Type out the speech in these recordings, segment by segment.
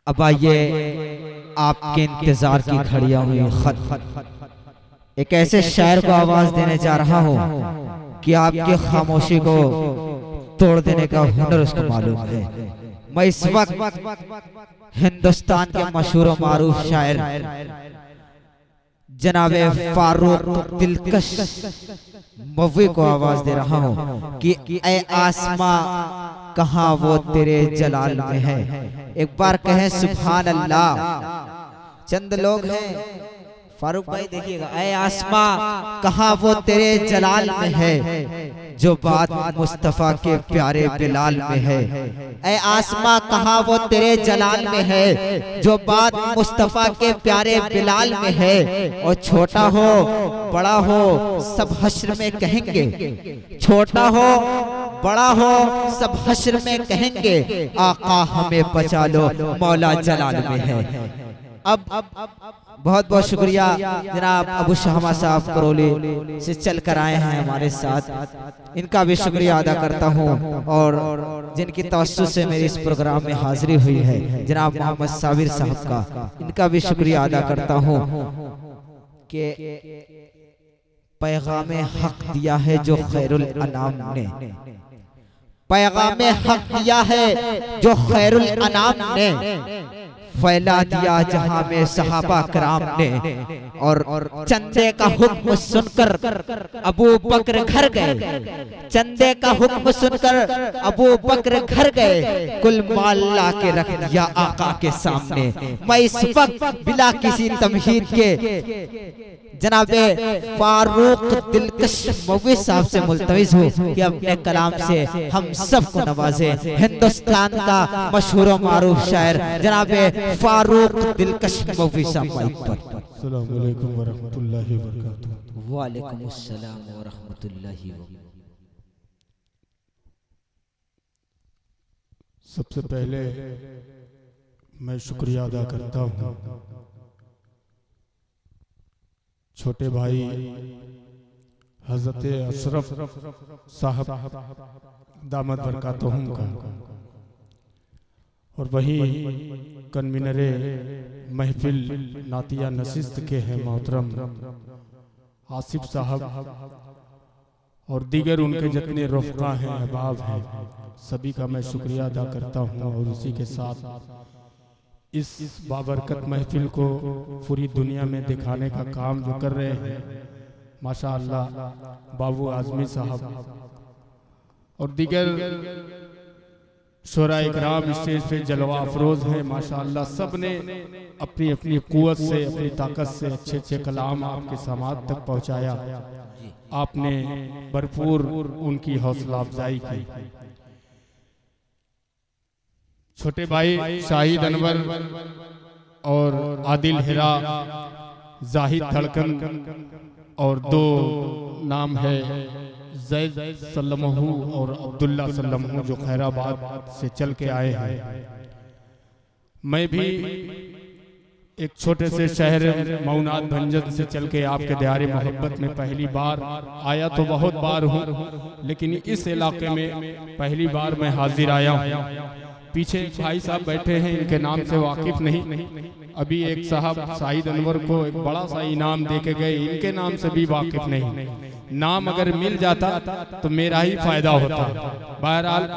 अब आइए आपके इंतजार की घड़ियां हुई खत एक ऐसे शायर को आवाज देने जा रहा हूँ कि आपकी खामोशी को तोड़ देने का हुनर उसको मालूम है। मैं इस वक्त हिंदुस्तान के मशहूर और मारूफ शायर जनाबे फारूक दिलकश मवी को आवाज दे रहा हूँ कि ऐ आसमां कहाँ वो तेरे जलाल में है। एक बार कहें सुभान अल्लाह। चंद लोग हैं, फारूक भाई देखिएगा। ऐ आसमां कहाँ वो तेरे जलाल में है, जो बात मुस्तफा के प्यारे बिलाल में है। ऐ आसमां कहाँ वो तेरे जलाल में है, जो बात मुस्तफा के प्यारे बिलाल में है। और छोटा हो बड़ा हो सब हश्र में कहेंगे, छोटा हो बड़ा हो सब हश्र में कहेंगे, आका हमें बचा लो मौला जलाल में है। अब बहुत बहुत शुक्रिया जनाब अबू शहमा साहब करौली से चल कर आए हैं हमारे साथ, इनका भी शुक्रिया अदा करता हूं। और जिनकी तवज्जो से मेरी इस प्रोग्राम में हाजिरी हुई है जनाब मोहम्मद साबिर साहब का, इनका भी शुक्रिया अदा करता हूं कि पैगाम हक दिया है जो खैरुल अनाम ने, पैगाम हक दिया है जो खैरुल अनाम ने, फैला दिया जहां में सहाबा कराम ने। और चंदे का हुक्म सुनकर अबू बकर घर गए, चंदे का हुक्म सुनकर अबू बकर घर गए, कुल माल ला के रख दिया आका के सामने। मैं इस वक्त बिला किसी तमहीद के जनाबे फारूक दिलकश मौवी साहब से मुल्तविज हूँ कि अपने कलाम से हम सबको नवाजे। हिंदुस्तान का मशहूर और मारूफ शायर जनाबे फारूक दिलकश मौवी साहब पर। अस्सलाम वालेकुम व रहमतुल्लाहि व बरकातुहू। वालेकुम अस्सलाम व रहमतुल्लाहि व। सबसे पहले मैं शुक्रिया अदा करता हूँ छोटे भाई हजरत अशरफ साहब दामद बरकातहुम का, और वही कन्वीनरे महफिल नातिया नशिस्त के हैं मोहतरम आसिफ साहब, और दीगर उनके जितने रफ़का हैं अहबाब हैं, सभी का मैं शुक्रिया अदा करता हूँ। और उसी के साथ इस बाबरकत महफिल को पूरी दुनिया में दिखाने का काम जो कर रहे हैं माशाअल्लाह बाबू आजमी साहब और दीगर शोरा इकराम स्टेज पे जलवा अफरोज हैं माशाअल्लाह, सब ने अपनी अपनी कुव्वत से अपनी ताकत से अच्छे अच्छे कलाम आपके समाज तक पहुंचाया। आपने भरपूर उनकी हौसला अफजाई की। छोटे भाई शाहिद अनवर और आदिल हिरा, जाहिद धड़कन, और दो नाम है जैद सल्लमहू और अब्दुल्ला सल्लमहू जो खैराबाद से चल के आए हैं। मैं भी एक छोटे से शहर मऊनाद भंजन से चल के आपके दयारे मोहब्बत में पहली बार आया, तो बहुत बार हूँ लेकिन इस इलाके में पहली बार मैं हाजिर आया हूँ। पीछे भाई साहब बैठे हैं, इनके नाम से वाकिफ नहीं। अभी एक साहब शाहिद अनवर को एक बड़ा सा इनाम देके गए, इनके नाम से भी वाकिफ नहीं। नाम अगर मिल जाता तो मेरा ही फायदा होता। बहरहाल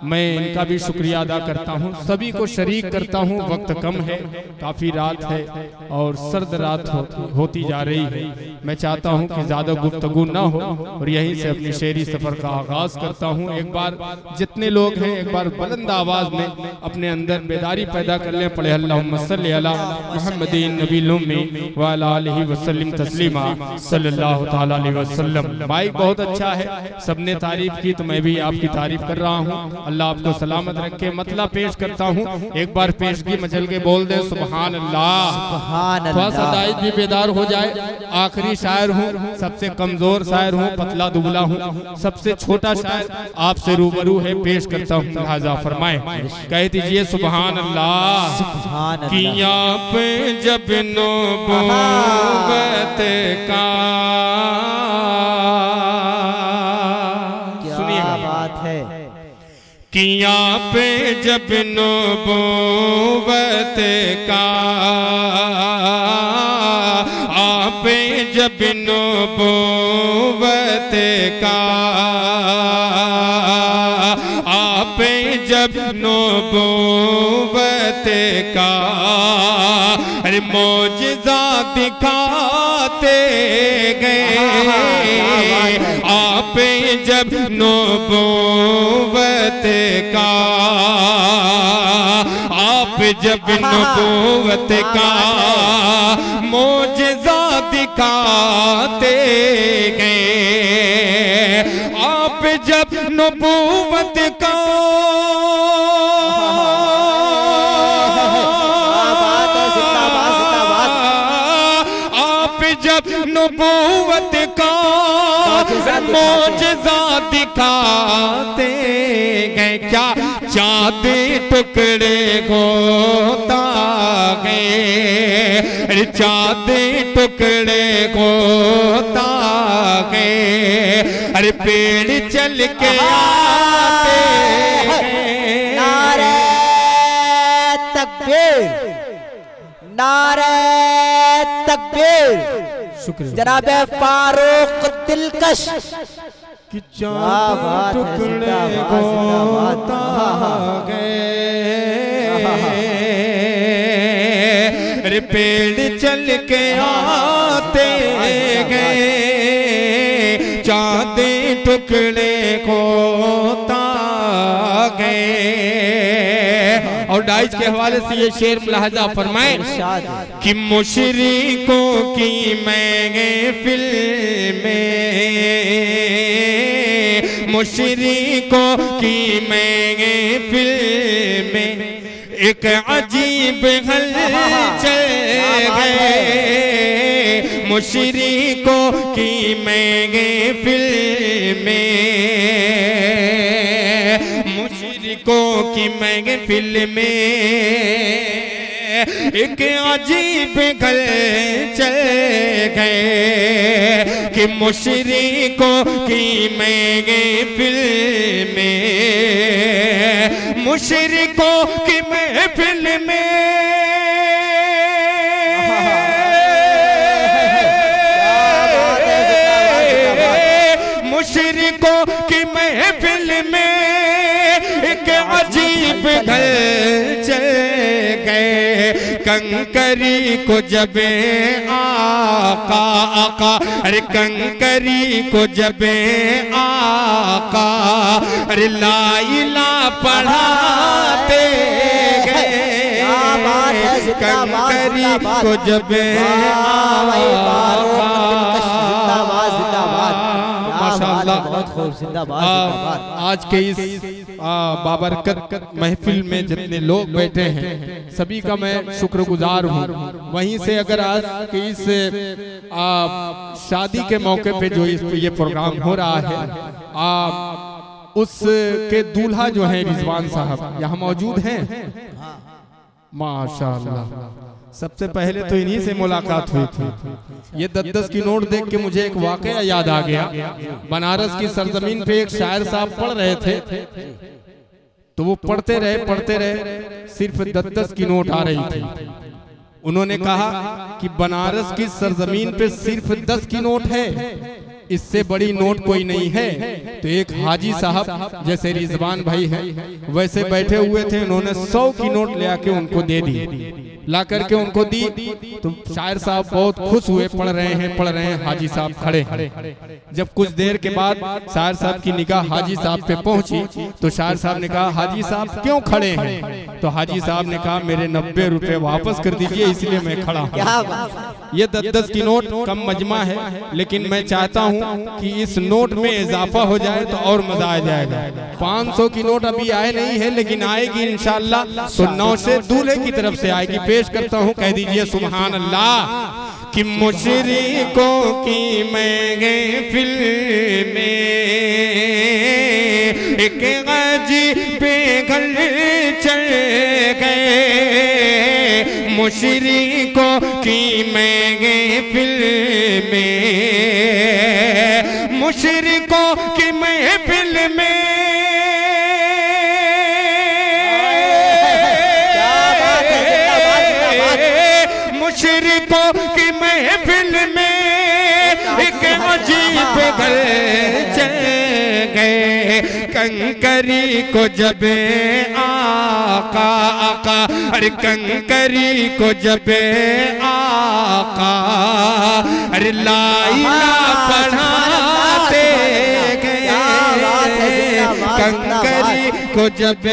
मैं इनका भी शुक्रिया अदा करता हूँ, सभी को शरीक करता हूँ। वक्त कम है, काफ़ी रात है और सर्द रात होती जा रही है। मैं चाहता हूँ कि ज़्यादा गुफ्तगू ना हो और यहीं से अपनी शेरी सफ़र का आगाज़ करता हूँ। एक बार जितने लोग हैं एक बार बुलंद आवाज़ में अपने अंदर बेदारी पैदा कर लें। पढ़े अल्लाहुम्मा सल्ली अला मुहम्मदिन नबील उम्मी व अला आलिहि वसल्लम तस्लीमा सल्लल्लाहु तआला अलैहि वसल्लम। माइक बहुत अच्छा है, सबने तारीफ की तो मैं भी आपकी तारीफ कर रहा हूँ। अल्लाह आपको सलामत रखे। मतला पेश करता हूँ, एक बार पेशगी मचल के बोल दे सुभान अल्लाह। थोड़ा सा दाइज भी बेदार हो जाए। आखिरी शायर हूँ, सबसे कमजोर शायर हूँ, पतला दुबला हूँ, सबसे छोटा शायर आपसे रूबरू है, पेश करता हूँ। लिहाजा फरमाए, कह दीजिए सुभान अल्लाह। किया पे जब नबूवत का, किया पे जब नबूवत का, आप जब नबूवत का, आप जब नबूवत का अरे मौजज़ा दिखाते गए, आप जब नबूवत का, आप जब नबूवत का मौजज़ा दिखाते गए, आप जब नबूवत का नबूवत का मौजज़ा दिखाते गए, क्या चाँद टुकड़े होता गए, चाँद टुकड़े होता गए, अरे पेड़ चल के आते हैं। नारे तकबीर, नारे तकबीर। जनाब फारूक दिलकश कि चाँद टुकड़े होता गए, अरे पेड़ चल के आते गए, चाँद टुकड़े होता गए। और डाइज के हवाले से ये शेर मुलाहजा फरमाए कि मुशरिकों की महफिल में, मुशरिकों की महफिल में एक अजीब हलचल है, मुशरिकों की महफिल में, मुशरिकों की महफिल में एक अजीब हलचल गए कि मुशरिकों की महफिल में, मुशरिकों की महफिल में मुशरिकों की महफिल में एक अजीब हलचल गए, कंकरी को जब आका, आका अरे कंकरी को जब आका अरे ला इलाहा पढ़ाते गए, कंकरी को जब बहुत खूब, जिंदाबाद। आज के इस बाबरकत महफिल में जितने लोग बैठे हैं सभी का मैं शुक्रगुजार हूँ। वहीं से अगर आज के इस शादी के मौके पे जो ये प्रोग्राम हो रहा है, उसके दूल्हा जो है रिजवान साहब यहाँ मौजूद हैं, माशाअल्लाह। सबसे पहले तो इन्हीं से मुलाकात हुई थी। ये 10-10 की नोट देख के मुझे एक वाकया याद आ गया। बनारस की सरजमीन पे एक शायर साहब पढ़ रहे थे, तो वो पढ़ते रहे सिर्फ 10-10 की नोट आ रही थी। उन्होंने कहा कि बनारस की सरजमीन पे सिर्फ 10 की नोट है, इससे बड़ी नोट कोई नहीं है। तो एक हाजी साहब जैसे रिजवान भाई हैं वैसे बैठे हुए थे, उन्होंने 100 की नोट ले आके उनको दे दी, ला करके उनको दी। तो शायर साहब बहुत खुश हुए, पढ़ रहे हैं, हाजी साहब खड़े हैं। जब कुछ देर के बाद शायर साहब की निगाह हाजी साहब पे पहुंची तो शायर साहब ने कहा, हाजी साहब क्यों खड़े हैं? तो हाजी साहब ने कहा, मेरे 90 रुपए वापस कर दीजिए, इसलिए मैं खड़ा हूँ। ये 10-10 की नोट कम मजमा है, लेकिन मैं चाहता हूँ कि इस नोट में इजाफा हो जाए तो और मजा आ जाएगा। 500 की नोट अभी आए नहीं है, लेकिन आएगी इंशाअल्लाह। तो 9 से दूल्हे की तरफ से आएगी। पेश करता हूँ, कह दीजिए सुभान अल्लाह। कि मुशरिकों की महफिल में एक अजीब हलचल गए, मुशरिकों की महफिल में, मुशरिकों की महफिल में को कि महफिल में एक अजीब घर चल गए। कंकरी को जब आका आका, अरे कंकरी को जब आका अरे लाइला पढ़ाते गए। कंकरी को जब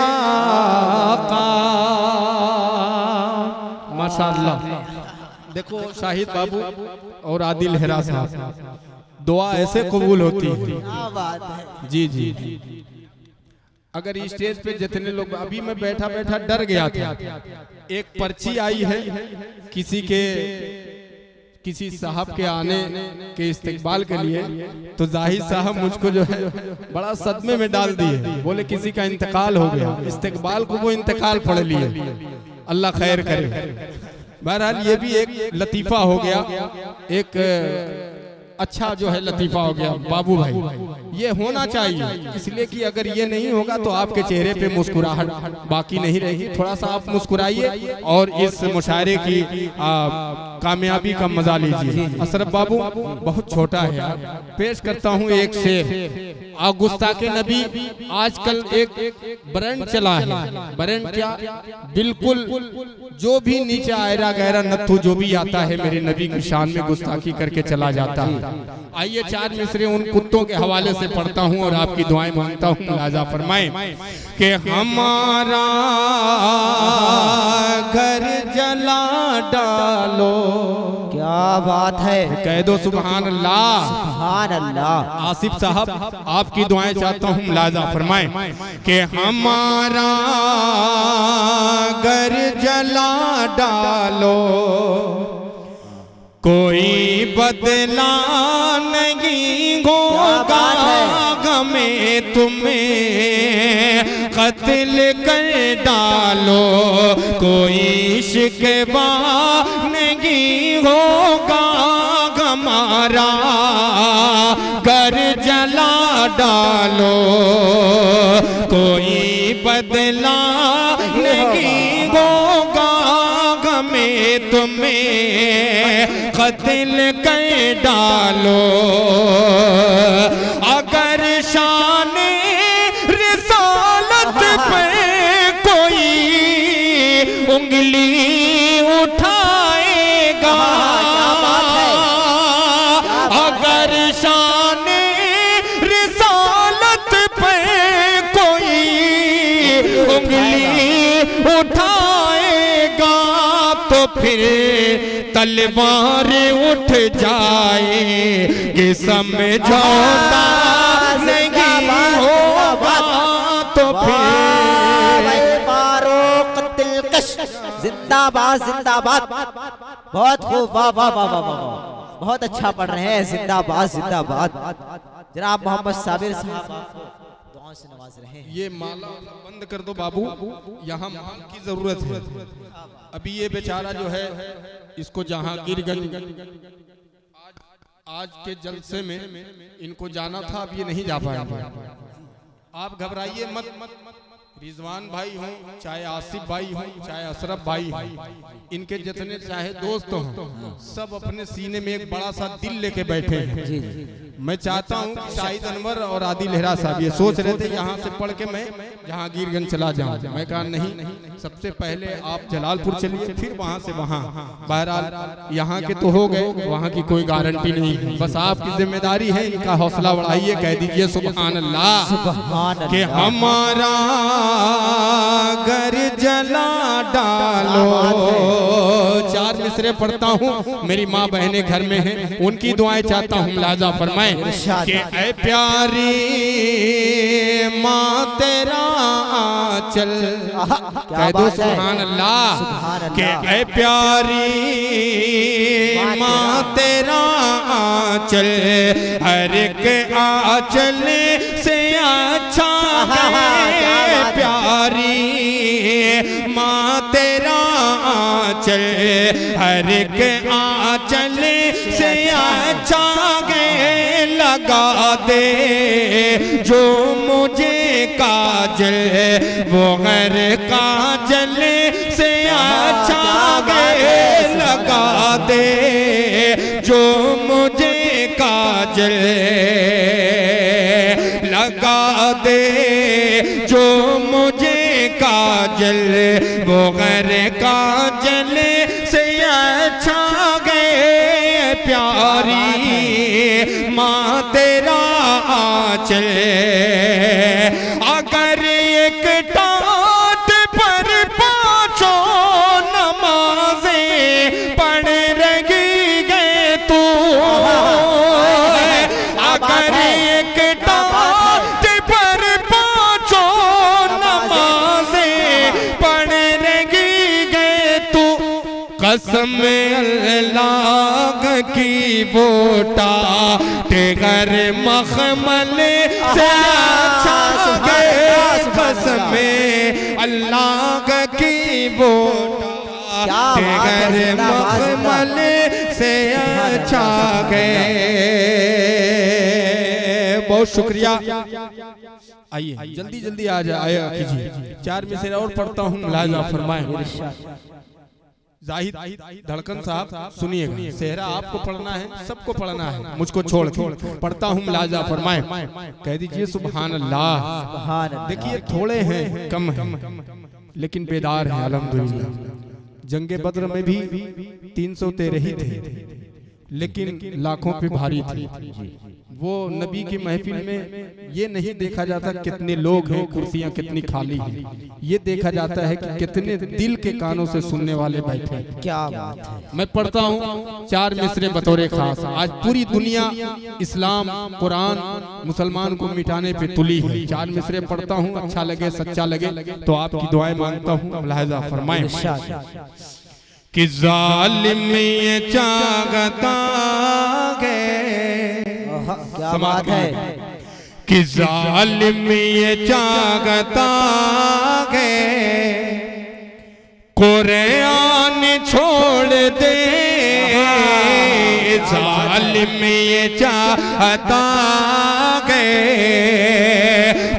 आका, माशाअल्लाह। देखो शाहिद बाबू और आदिल हेरा साहब, दुआ ऐसे कबूल होती है। जी जी, अगर स्टेज पे जितने लोग, अभी मैं बैठा बैठा डर गया था। एक पर्ची आई है किसी साहब के आने के इस्तकबाल के लिए, तो जाहिद साहब मुझको जो है बड़ा सदमे में डाल दिए। बोले किसी का इंतकाल हो गया, इस्तकबाल को वो इंतकाल पढ़ लिए। अल्लाह खैर करे। बहरहाल ये भी एक लतीफ़ा हो गया, एक अच्छा जो है लतीफ़ा हो गया बाबू भाई। ये होना चाहिए, इसलिए कि अगर ये नहीं होगा तो आपके चेहरे पे मुस्कुराहट बाकी नहीं रहेगी। थोड़ा सा आप मुस्कुराइए और इस मुशायरे की कामयाबी का मजा लीजिए। अशरफ बाबू बहुत छोटा है यार, पेश करता हूँ एक शेर। गुस्ताखे नबी आजकल एक ब्रांड चला है। ब्रांड क्या? बिल्कुल जो भी नीचे आयरा गहरा नत्थु जो भी आता है मेरे नबी की शान में गुस्ताखी करके चला जाता है। आइए चार मिसरे उन कुत्तों के हवाले से पढ़ता हूँ और आपकी दुआएं मांगता हूँ। मुलाजा फरमाएं कि हमारा घर जला डालो। क्या बात है, कह दो सुभान अल्लाह। सुभान अल्लाह। आसिफ साहब आपकी दुआएं चाहता हूँ। मुलाजा फरमाएं कि हमारा घर जला डालो, कोई बदला नहीं होगा हमें तुम्हें कत्ल कर डालो, कोई शिकवा नहीं होगा हमारा घर जला डालो, कोई बदला नहीं होगा हमें तुम्हें कत्ल कर डालो। अगर शान रिसालत पे कोई उंगली उठाएगा, अगर शान रिसालत पे कोई उंगली उठाएगा तो फिर तलवार उठ जाएगी, समझौता नहीं होगा तो फिर। फारूक दिलकश जिंदाबाद जिंदाबाद। बहुत खूब, वाह वाह वाह वाह वाह, बहुत अच्छा पढ़ रहे हैं। जिंदाबाद जिंदाबाद। जनाब मोहम्मद साबिर साहब दुआओं से नवाज रहे हैं। ये माला बंद कर दो बाबू, यहाँ माल की जरूरत है। अभी ये बेचारा जो है इसको जहांगीरगंज आज के जलसे में इनको जाना था, अब ये नहीं जा पाएंगे। आप घबराइए मत। रिजवान भाई हो, चाहे आसिफ भाई हो, चाहे अशरफ भाई हो, इनके जितने चाहे दोस्त हों, सब अपने सीने में एक बड़ा सा दिल लेके बैठे हैं। मैं चाहता हूँ शाहिद अनवर और आदिल हेरा साहब ये सोच रहे थे यहाँ से पढ़ के मैं जहांगीरगंज चला जाऊँ। मैं कहा नहीं, सबसे पहले आप जलालपुर चलिए, फिर वहाँ से वहाँ। बहरहाल यहाँ के तो हो गए, वहाँ की कोई गारंटी नहीं। बस आपकी जिम्मेदारी है, इनका हौसला बढ़ाइए, कह दीजिए सुभान अल्लाह। सुभान कि हमारा घर जला डालो। चार मिसरे पढ़ता हूँ, मेरी माँ बहनें घर में हैं, उनकी दुआएं चाहता हूँ। मुलाजा फरमाएं कि ऐ प्यारी माँ तेरा आंचल, कह दो सुभान अल्लाह। कि ऐ प्यारी माँ तेरा आंचल, हर एक आंचल से अच्छा है प्यारी माँ तेरा आंचल, हर एक आंचल से अच्छा गे लगा दे जो मुझे काजल, वो हर काजल से अच्छा गे लगा काजल लगा दे जो मुझे काजल वो गैर काजल से अच्छा गए प्यारी माँ तेरा आंचल अगर एक टाट पर पाँचों नमाजें पढ़ रही गए तू अगर एक टाट पर पाँचों नमाजें पढ़ रही गए तू कसम अल्लाह की बोटा टेगर मखमल से अच्छा गए कसम अल्लाह की बोटा टेगर मखमल से अच्छा गए। बहुत शुक्रिया। आइए जल्दी जल्दी आ जाए कीजिए। 4 मिसरे और पढ़ता हूँ, मुलाहिजा फरमाएं। जाहिद धड़कन साहब सुनिएगा, सेहरा आपको पढ़ना है, सबको पढ़ना है, मुझको छोड़ के पढ़ता हूँ, मुलाहिजा फरमाएं। कह दीजिए सुभान अल्लाह। देखिए थोड़े हैं, कम हैं, लेकिन बेदार हैं अल्हम्दुलिल्लाह। जंगे बद्र में भी 313 ही थे, लेकिन लाखों पे भारी थे। वो नबी की महफिल में ये नहीं देखा जाता कितने लोग हैं, कुर्सियां कितनी खाली हैं, ये देखा जाता है कि कितने दिल के कानों से सुनने वाले बैठे। क्या बात है। मैं पढ़ता हूँ 4 मिसरे बतौरे खास। आज पूरी दुनिया इस्लाम कुरान मुसलमान को मिटाने पे तुली है। 4 मिसरे पढ़ता हूँ, अच्छा लगे सच्चा लगे तो आपकी दुआएं मांगता हूँ, मुलाहिजा फरमाएं। कि जालिम ये चाहता गए, क्या बात है। कि जालिम ये चाहता गए कुरान छोड़ दे, जालिम ये चाहता गए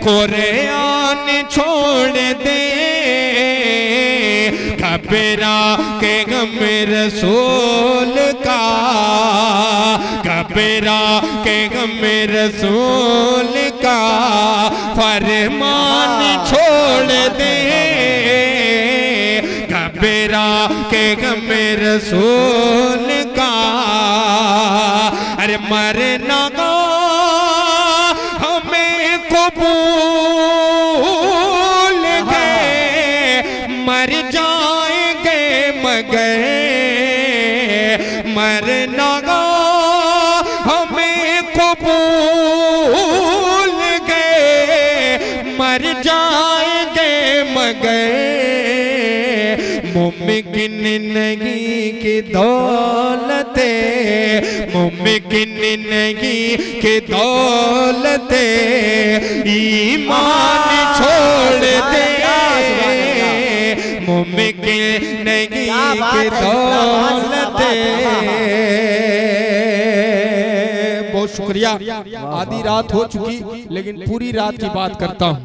कुरान छोड़ दे, कबीरा के गम रसूल का, कबीरा के गम रसूल का फरमान छोड़ दे, कबीरा के गम रसूल का। अरे मरना का हमें कबूल गए, मर जाएंगे मगर मरना का हमें कबूल गए, मर जाएंगे मगर मुमकिन नहीं कि दौलते, मुमकिन नहीं कि दौलते ईमान छोड़ दे, मुमकिन नहीं कि दौलते। बहुत शुक्रिया। आधी रात हो चुकी, लेकिन पूरी रात की बात करता हूँ।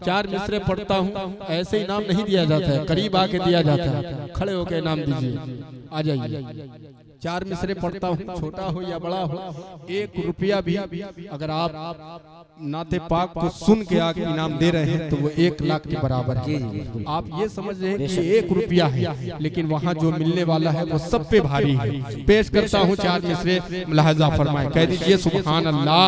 4 मिसरे पढ़ता हूँ, ऐसे ही नाम नहीं दिया जाता है, करीब आके दिया जाता है। खड़े होके नाम दीजिए, आ जाइए। 4 मिसरे पढ़ता हूँ, छोटा हो या बड़ा हो, 1 रुपया भी अगर आप नाते पाक को सुन के आके इनाम दे रहे हैं तो वो 1 लाख के बराबर है। आप ये समझ रहे हैं कि 1 रुपया है, लेकिन वहाँ जो मिलने वाला है वो सब पे भारी है। पेश करता हूँ 4 मिसरे, मुलाहिजा फरमाएं। कह दीजिए सुभान अल्लाह।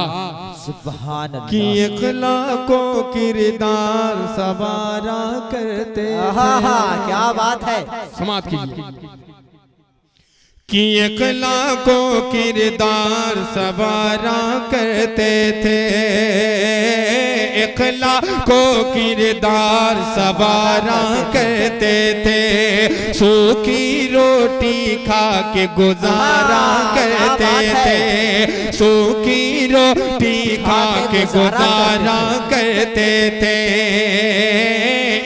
सुभान अल्लाह। कि 1 लाखों किरदार सवारा करते, क्या बात है। समाप्त कीजिए। कि 1 लाखों किरदार सवारा करते थे, 1 लाखों किरदार सवारा करते थे, सूखी रोटी खा के गुजारा करते थे, सूखी रोटी खा के गुजारा करते थे,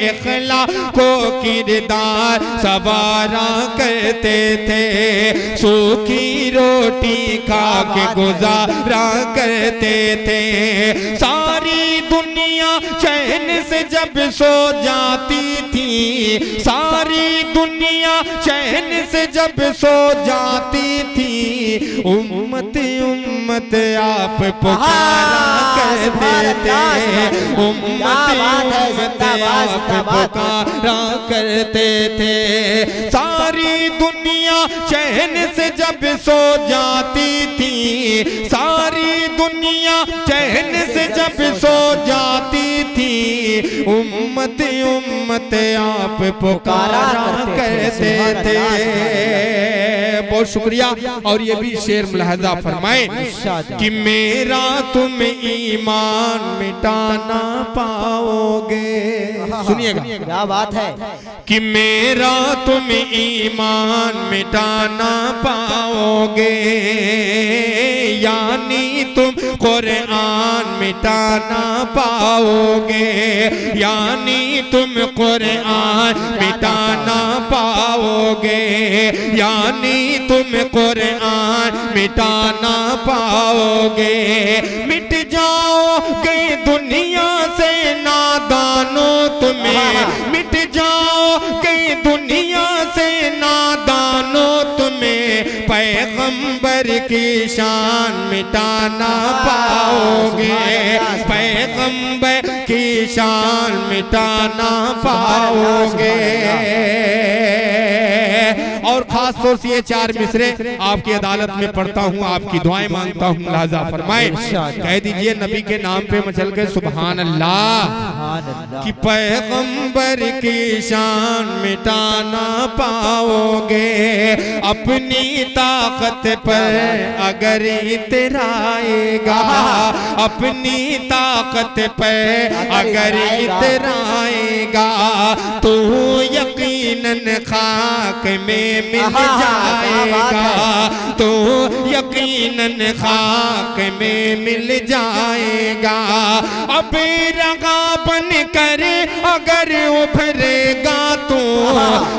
1 लाखों किरदार सवारा करते थे, सूखी रोटी खा के गुजारा करते थे। सारी दुनिया चैन से जब सो जाती थी, थी, सारी दुनिया चैन से जब सो जाती थी, उम्मत उम्मत आप पुकारा करते थे, उम्मत उम्मत आप पुकारा करते थे। सारी दुनिया चैन से जब सो जाती थी, सारी दुनिया चैन से जब सो जाती थी, उम्मत उम्मत आप पुकारा करते थे। बहुत शुक्रिया। और ये भी शेर मुलाहजा फरमाए कि मेरा तुम ईमान मिटाना पाओगे। सुनिएगा, क्या बात है कि मेरा तुम ईमान मिटाना पाओगे, यानी तुम कुरान मिटाना पाओगे, यानी तुम कुरान मिटाना पाओगे, यानी तुम कुरान मिटाना पाओगे। मिट जाओगे दुनिया से नादानो तुम्हें, मिट जाओगे दुनिया से नादानो तुम्हें, पैगंबर की शान मिटाना पाओगे, पैगंबर की शान मिटाना पाओगे। और खास तौर से ये चार मिसरे आपकी अदालत में पढ़ता हूँ, आपकी दुआएं मांगता हूँ, मुलाजा फरमाए। कह दीजिए नबी के नाम पे मचल के सुभान अल्लाह, कि पैगंबर की शान मिटाना पाओगे, अपनी ताकत पर अगर इतराएगा, अपनी ताकत पर अगर इतराएगा, तो यकीनन खाक में मिल जाएगा, तो यकीनन खाक में मिल जाएगा। अब रगा बन कर अगर उभरेगा तो,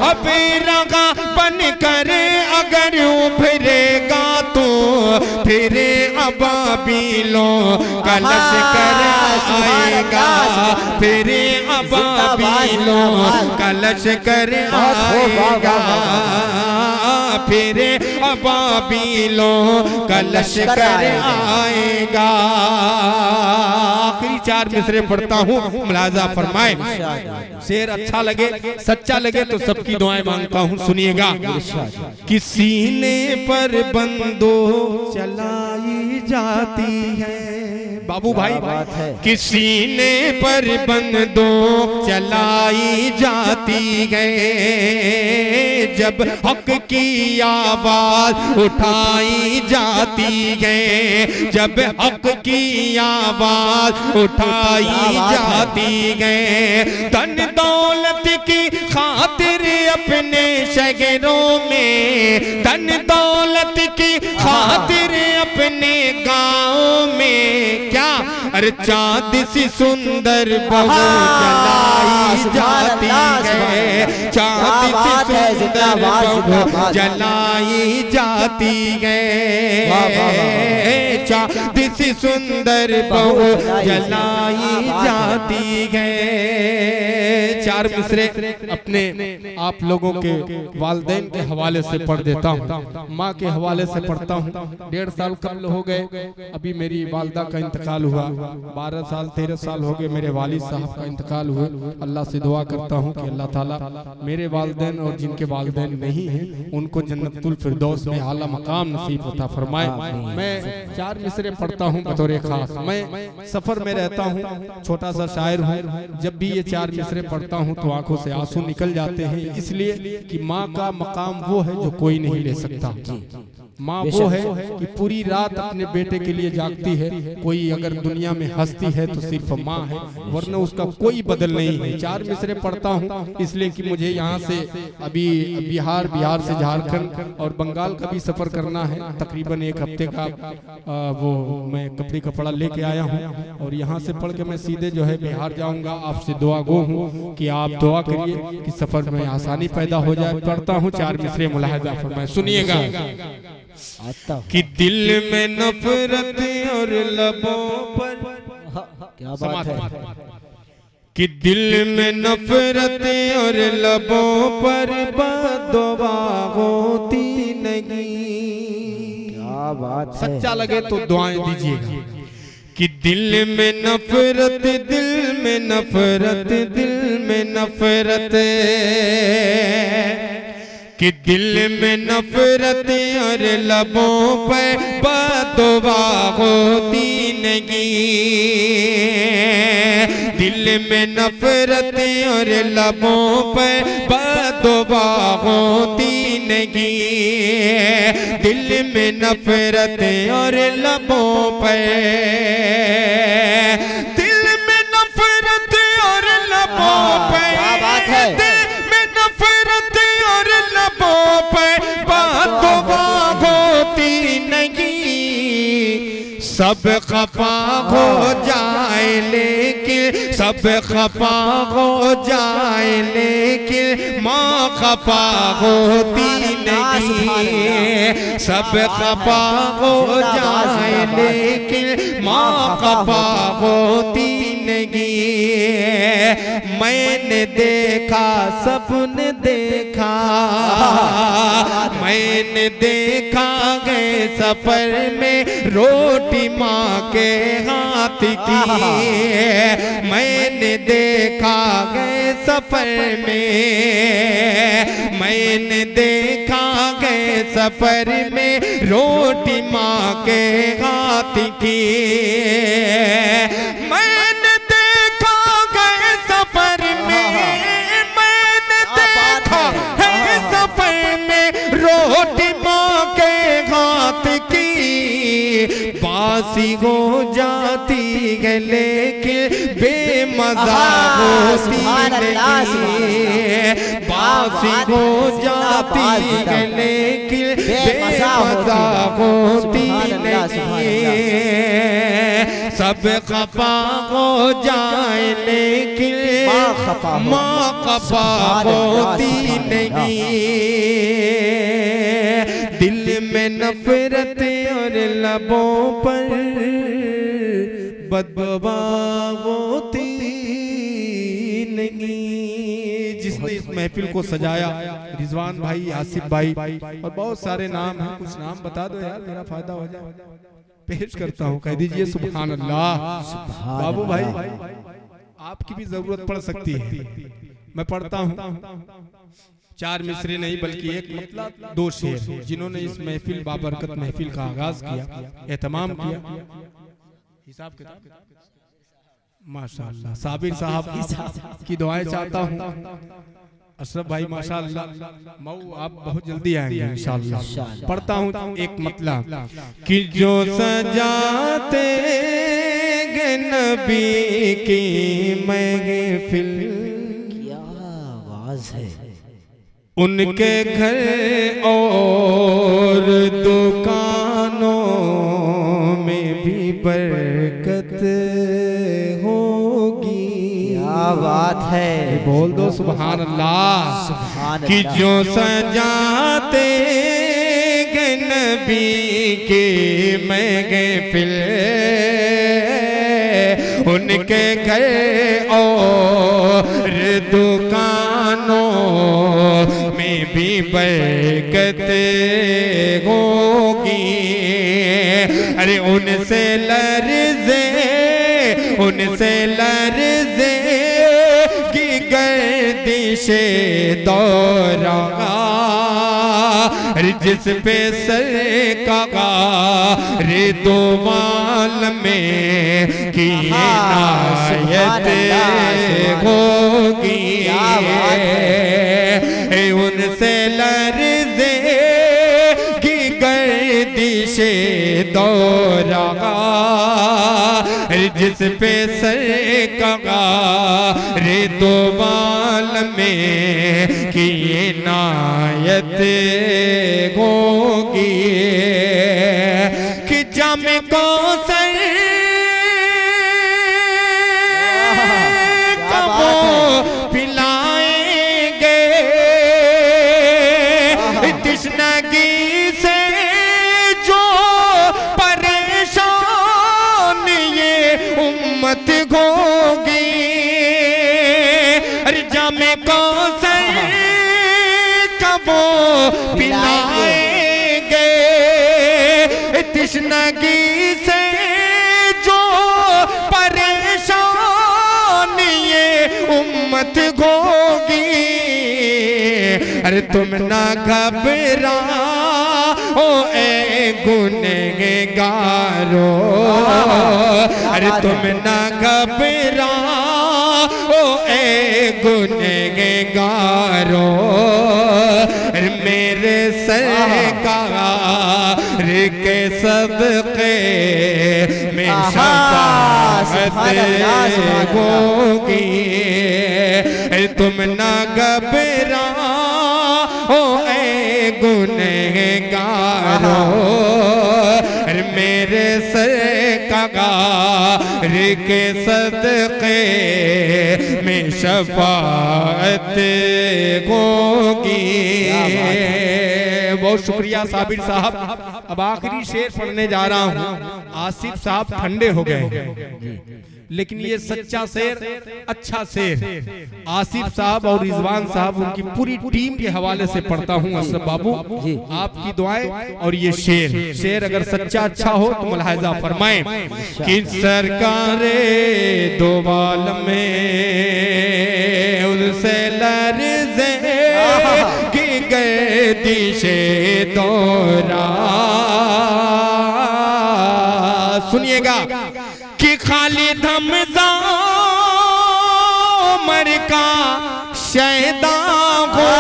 अब रगा बन कर अगर उभरेगा तो, फिर अबाबीलों का लश्कर आएगा, फिर अबाबीलों का लश्कर आएगा, फिर अबाबीलों का लश्कर आएगा। आखिरी चार मिसरे पढ़ता हूँ, मुलाजा फरमाए। शेर अच्छा लगे, सच्चा लगे तो सबकी दुआएं मांगता हूँ, सुनिएगा। कि सीने पर बंदूक चलाई जाती है, बाबू भाई, कि सीने पर बंदूक चलाई जाती है, जब हक की आवाज उठाई जाती है, जब हक की आवाज उठाई जाती है, धन दौलत की खातिर अपने शहरों में, धन दौलत की खातिर अपने गाँव में, क्या अरे चांद सी सुंदर बहू जलाई जाती है, चांद सी सुंदर बहू जलाई जाती है, चांद सी सुंदर बहू जलाई जाती है। चार मिसरे अपने आप लोगों के वालिदैन के हवाले से पढ़ देता हूँ, माँ के हवाले से पढ़ता हूँ। 1.5 साल कबल हो गए, अभी मेरी वालदा का इंतकाल हुआ, 12 साल 13 साल हो गए मेरे वालिद साहब का इंतकाल हुए। अल्लाह से दुआ करता हूँ कि अल्लाह ताला मेरे वालिदैन और जिनके वालिदैन नहीं हैं उनको जन्नतुल फिरदौस में आला मकाम नसीब अता फरमाए। मैं चार मिसरे पढ़ता हूँ बतौर खास। मैं सफर में रहता हूँ, छोटा सा शायर हूँ। जब भी ये चार मिसरे पढ़ता हूँ तो आंखों से आंसू निकल जाते हैं, इसलिए कि माँ का मकाम वो है जो कोई नहीं ले सकता। माँ वो है कि पूरी रात अपने बेटे के लिए जागती है। कोई अगर दुनिया में हस्ती है तो सिर्फ माँ है, वरना उसका कोई बदल नहीं है। चार मिसरे पढ़ता हूँ इसलिए कि मुझे यहाँ से अभी बिहार से झारखंड और बंगाल का भी सफर करना है। तकरीबन 1 हफ्ते का वो मैं कपड़े कपड़ा लेके आया हूँ और यहाँ से पढ़ के मैं सीधे जो है बिहार जाऊँगा। आपसे दुआ गो हूँ कि आप दुआ करिए कि सफर में आसानी पैदा हो जाए। पढ़ता हूँ चार मिसरे, मुलाहिजा फरमाएं, सुनिएगा। कि दिल में नफरत और लबों पर, क्या बात है, कि दिल में नफरत और लबों पर बददुआ होती नहीं। क्या बात है। सच्चा लगे तो दुआएं दीजिएगा कि दिल में नफरत, दिल में नफरत, दिल में नफरत, कि दिल में नफरत और लबों पर बददुआ होती नहीं। दिल में नफरत और लबों पर बददुआ होती नहीं। दिल में नफरत और लबों पर, दिल में नफरत और लबों पर, दिल में नफरत और लबों पर बददुआ होती नहीं। सब खफा हो जाए लेकिन, सब खफा हो जाए लेकिन माँ खफा होती नहीं। सब खफा हो जाए लेकिन माँ खफा होती नहीं। मैंने देखा, सबने देखा, मैंने देखा गए सफर में रोटी माँ के हाथ की। मैंने देखा गए सफर में, मैंने देखा गए सफर में रोटी माँ के हाथ की। मैंने देखा गए सफर में, मैंने देखा है सफर में रोटी माँ के हाथ की। बासी हो जाती है लेकिन बेमज़ा होती नहीं। बासी हो जाती है लेकिन बेमज़ा होती नहीं। सब खफा हो जाए लेकिन माँ खफा होती नहीं। दिल में नफरत और लबों पर बददुआ होती नहीं। जिसने इस महफिल को सजाया, रिजवान भाई, आसिफ भाई और बहुत सारे नाम हैं। कुछ नाम बता दो यार, मेरा फायदा हो जाए। पेश करता हूँ, कह दीजिए सुभान अल्लाह। बाबू भाई, आपकी भी जरूरत पड़ सकती है, मैं पढ़ता हूँ। 4 मिसरे नहीं बल्कि एक मतलब 2 शेर जिन्होंने इस महफिल बाबरकत महफिल का आगाज किया, एहतमाम किया। हिसाब किताब माशाअल्लाह। साबिर साहब की दुआएं चाहता हूँ। अशरफ भाई माशाअल्लाह, मऊ आप बहुत जल्दी आएंगे इंशाअल्लाह। पढ़ता हूँ एक मतलब कि जो सजाते गए नबी की महफिल, क्या आवाज है, उनके घर और दुकानों में भी बरकत होगी। क्या बात है, बोल दो सुभान अल्लाह। कि जो सजाते गए नबी के महफिल, उनके घर और दुकानों में भी बरकत होगी। अरे उनसे लर्ज़े, उनसे लर्ज़े की गर्दिशे दौरा, जिस पे सर का रिदवान में की नायत होगी। उनसे लर्ज़े की गर्दिशे दौरा, जिस पे सर का रिदवान में की नायत होगी। कि जामे कौसर कबो पिलाएंगे, तृष्णागी से जो परेशान ये उम्मत होगी। पिलाएंगे, तृष्णगी से जो परेशानी ये उम्मत होगी, अरे तुम ना घबराओ ए गुनहगारो, अरे तुम ना घबराओ ए गुनहगारो, मेरे सरकार के सदक़े में शफ़ाअत होगी, तुम ना घबराओ ए गुनहगारो, मेरे सरकार के सदक़े में शफ़ाअत होगी। बहुत शुक्रिया साबिर साहब। अब आखिरी शेर पढ़ने जा रहा हूँ। आसिफ साहब ठंडे हो गए, लेकिन ये सच्चा शेर, अच्छा शेर आसिफ साहब और रिजवान साहब उनकी पूरी टीम के हवाले से पढ़ता हूँ। अशरफ बाबू आपकी दुआएं और ये शेर अगर सच्चा अच्छा हो तो मुलाहिजा फरमाएं कि सरकारे दो आलम में उनसे लर्ज़े की गर्दिशे दौरा, सुनिएगा कि खालिद हमज़ा उमर का शहदा हो,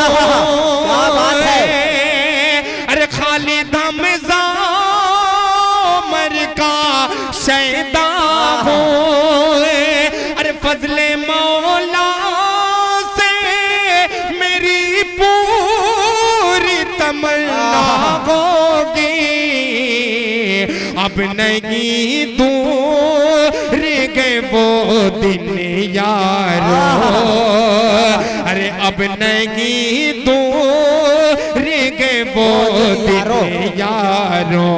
अरे खालिद हमज़ा उमर का शहदा हो, अरे फज़ले मौला से मेरी पूरी तमन्ना होगी, अब नहीं दूर गए वो दिन यारो, अरे अब नहीं दूर गए वो दिन यारो,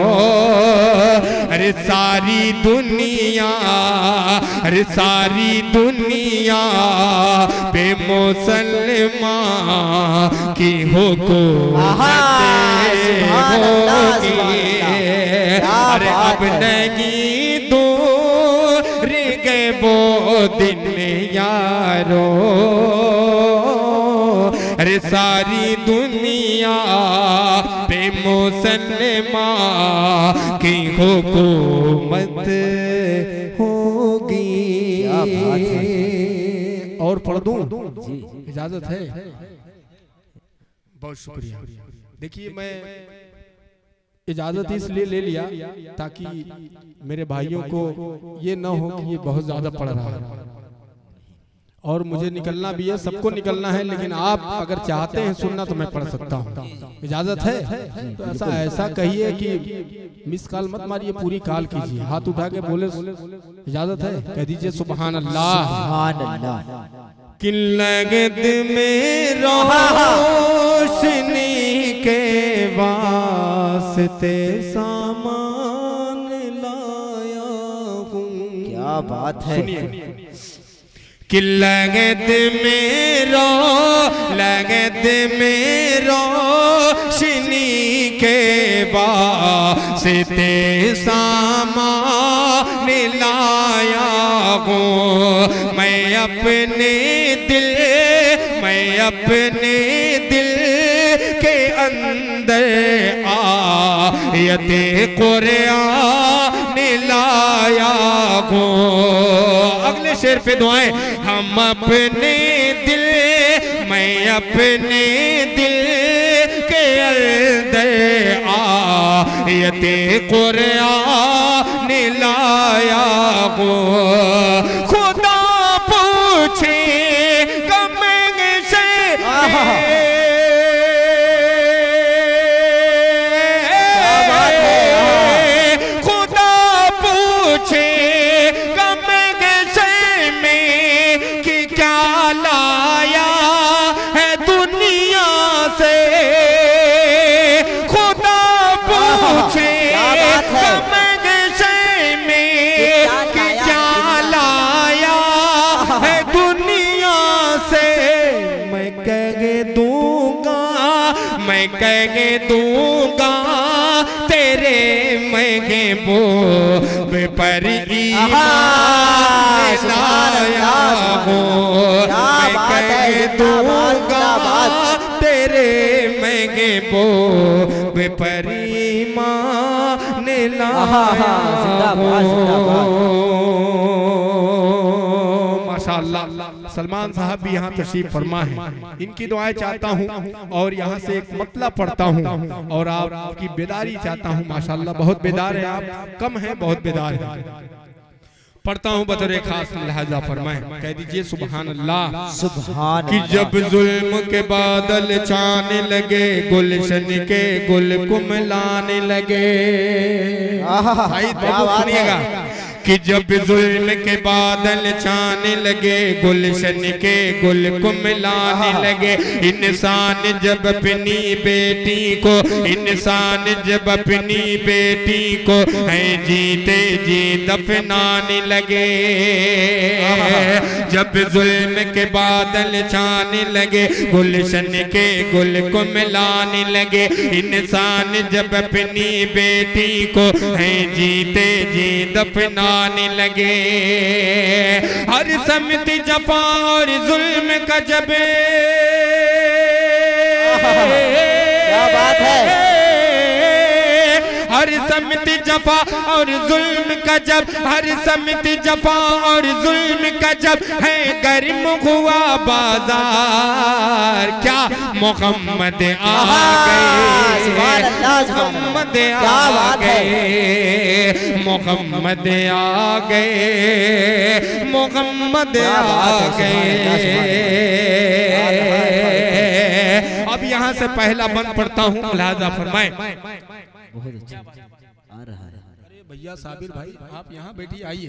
अरे सारी दुनिया, अरे सारी दुनिया पे मुसलमान की हुकूमत होगी, अरे अब नहीं दूर गए वो दिन यारो, अरे सारी दुनिया पे मुसलमान की हुकूमत होगी। और पढ़ दूं? इजाजत है? बहुत शुक्रिया। देखिए मैं इजाजत इसलिए ले लिया ताकि मेरे भाइयों को ये न हो कि ये बहुत ज्यादा पढ़ रहा है, और मुझे निकलना भी है, सबको निकलना है, लेकिन आप अगर चाहते हैं सुनना तो मैं पढ़ सकता हूँ। इजाजत है? तो ऐसा कहिए कि मिस कॉल मत मारिए, पूरी कॉल कीजिए, हाथ उठा के बोले इजाजत है, कह दीजिए सुभान अल्लाह। कि लगत में रोशनी के वास्ते सामान लाया हूँ। क्या बात है। सुनिए कि लगत में रोशनी के वास्ते सामान लाया हूँ। मैं अपने दिल के अंदर आयते कुरान लाया हूँ। अगले शेर पे दुआएं। हम अपने दिल, मैं अपने दिल के अंदर आयते कुरान लाया हूँ। खुदा पूछे कह दूंगा तेरे महंगे बोल पर ईमान लाया हूँ। मैं कह दूंगा तेरे महंगे बोल पर ईमान लाया हूँ। माशाअल्लाह सलमान साहब भी यहाँ तशरीफ फरमा है। इनकी दुआएं चाहता हूँ और यहाँ से एक मतलब पढ़ता हूँ और आपकी बेदारी चाहता हूँ। माशाअल्लाह बहुत बेदार है आप, कम है बहुत बेदार है। पढ़ता हूँ बतौर खास लिहाजा फरमाएं, कह दीजिए सुभान अल्लाह। सुभान कि जब जुल्म के बादल छाने लगे, गुलशन के गुल कुमलाने लगे। सुनिएगा कि जब जुल्म के बादल छाने लगे, गुलशन के गुल कुमलाने लगे। इंसान जब अपनी बेटी को, इंसान जब अपनी बेटी को है जीते जी दफनाने लगे। जब जुल्म के बादल छाने लगे, गुलशन के गुल कुमलाने लगे। इंसान जब अपनी बेटी को है जीते जी दफना आने लगे। हर समती जफा और जुल्म का जब, क्या बात है। हर समती जफा और जुल्म का जब, हर समती जफा और जुल्म का जब है गर्म हुआ बाजार। क्या मोहम्मद आ गए, मोहम्मद आ गए, मोहम्मद आ गए, मोहम्मद आ गए। अब यहाँ से पहला बंद पढ़ता हूँ, लिहाजा फरमाएं। बहुत अच्छा आ रहा है। अरे भैया साबिर भाई आप यहाँ बैठी आइए।